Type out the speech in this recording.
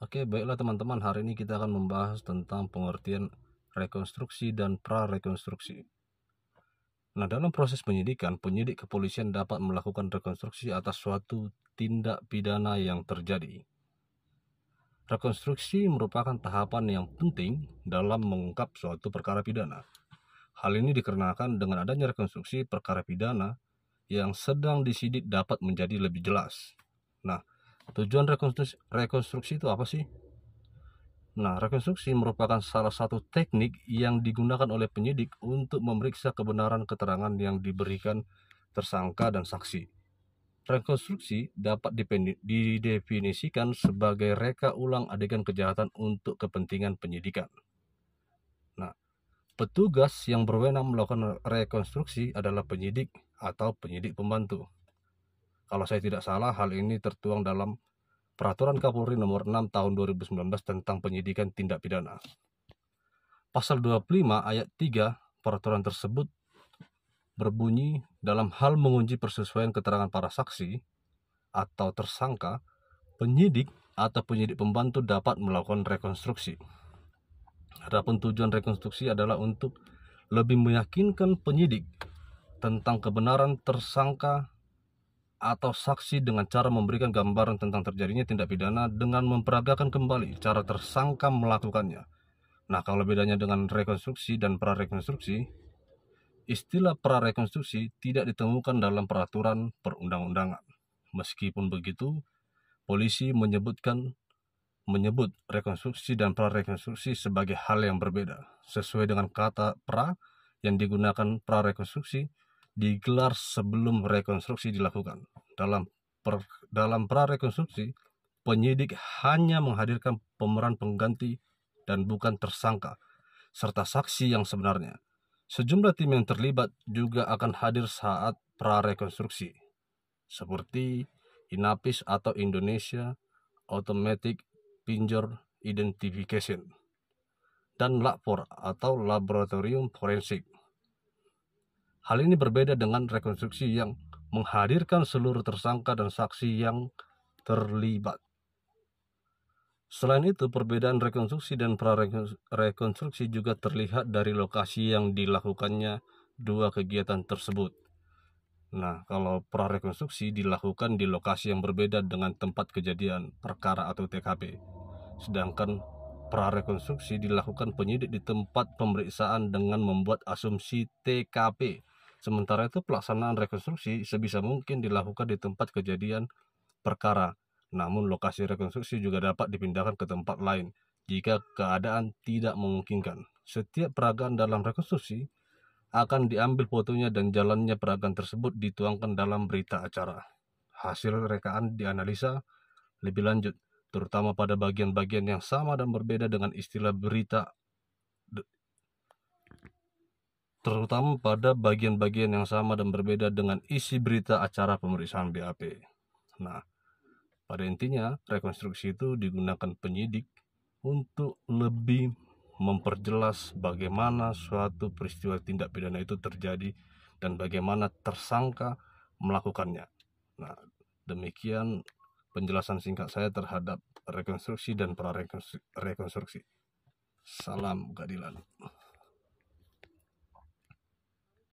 Oke, baiklah teman-teman, hari ini kita akan membahas tentang pengertian rekonstruksi dan prarekonstruksi. Nah, dalam proses penyidikan, penyidik kepolisian dapat melakukan rekonstruksi atas suatu tindak pidana yang terjadi. Rekonstruksi merupakan tahapan yang penting dalam mengungkap suatu perkara pidana. Hal ini dikarenakan dengan adanya rekonstruksi, perkara pidana yang sedang disidik dapat menjadi lebih jelas. Nah, tujuan rekonstruksi itu apa sih? Nah, rekonstruksi merupakan salah satu teknik yang digunakan oleh penyidik untuk memeriksa kebenaran keterangan yang diberikan tersangka dan saksi. Rekonstruksi dapat didefinisikan sebagai reka ulang adegan kejahatan untuk kepentingan penyidikan. Nah, petugas yang berwenang melakukan rekonstruksi adalah penyidik atau penyidik pembantu. Kalau saya tidak salah, hal ini tertuang dalam Peraturan Kapolri Nomor 6 Tahun 2019 tentang penyidikan tindak pidana. Pasal 25 ayat 3 peraturan tersebut berbunyi, dalam hal menguji persesuaian keterangan para saksi atau tersangka, penyidik atau penyidik pembantu dapat melakukan rekonstruksi. Adapun tujuan rekonstruksi adalah untuk lebih meyakinkan penyidik tentang kebenaran tersangka atau saksi dengan cara memberikan gambaran tentang terjadinya tindak pidana dengan memperagakan kembali cara tersangka melakukannya. Nah, kalau bedanya dengan rekonstruksi dan prarekonstruksi, istilah prarekonstruksi tidak ditemukan dalam peraturan perundang-undangan. Meskipun begitu, polisi menyebut rekonstruksi dan prarekonstruksi sebagai hal yang berbeda. Sesuai dengan kata pra yang digunakan, prarekonstruksi digelar sebelum rekonstruksi dilakukan. Dalam prarekonstruksi, penyidik hanya menghadirkan pemeran pengganti dan bukan tersangka, serta saksi yang sebenarnya. Sejumlah tim yang terlibat juga akan hadir saat prarekonstruksi, seperti INAPIS atau Indonesia Automatic Finger Identification, dan LAPFOR atau Laboratorium Forensik. Hal ini berbeda dengan rekonstruksi yang menghadirkan seluruh tersangka dan saksi yang terlibat. Selain itu, perbedaan rekonstruksi dan prarekonstruksi juga terlihat dari lokasi yang dilakukannya dua kegiatan tersebut. Nah, kalau prarekonstruksi dilakukan di lokasi yang berbeda dengan tempat kejadian perkara atau TKP. Sedangkan prarekonstruksi dilakukan penyidik di tempat pemeriksaan dengan membuat asumsi TKP. Sementara itu, pelaksanaan rekonstruksi sebisa mungkin dilakukan di tempat kejadian perkara. Namun lokasi rekonstruksi juga dapat dipindahkan ke tempat lain jika keadaan tidak memungkinkan. Setiap peragaan dalam rekonstruksi akan diambil fotonya dan jalannya peragaan tersebut dituangkan dalam berita acara. Hasil rekaan dianalisa lebih lanjut, terutama pada bagian-bagian yang sama dan berbeda dengan istilah berita, terutama pada bagian-bagian yang sama dan berbeda dengan isi berita acara pemeriksaan BAP. Nah, pada intinya, rekonstruksi itu digunakan penyidik untuk lebih memperjelas bagaimana suatu peristiwa tindak pidana itu terjadi dan bagaimana tersangka melakukannya. Nah, demikian penjelasan singkat saya terhadap rekonstruksi dan prarekonstruksi. Salam keadilan.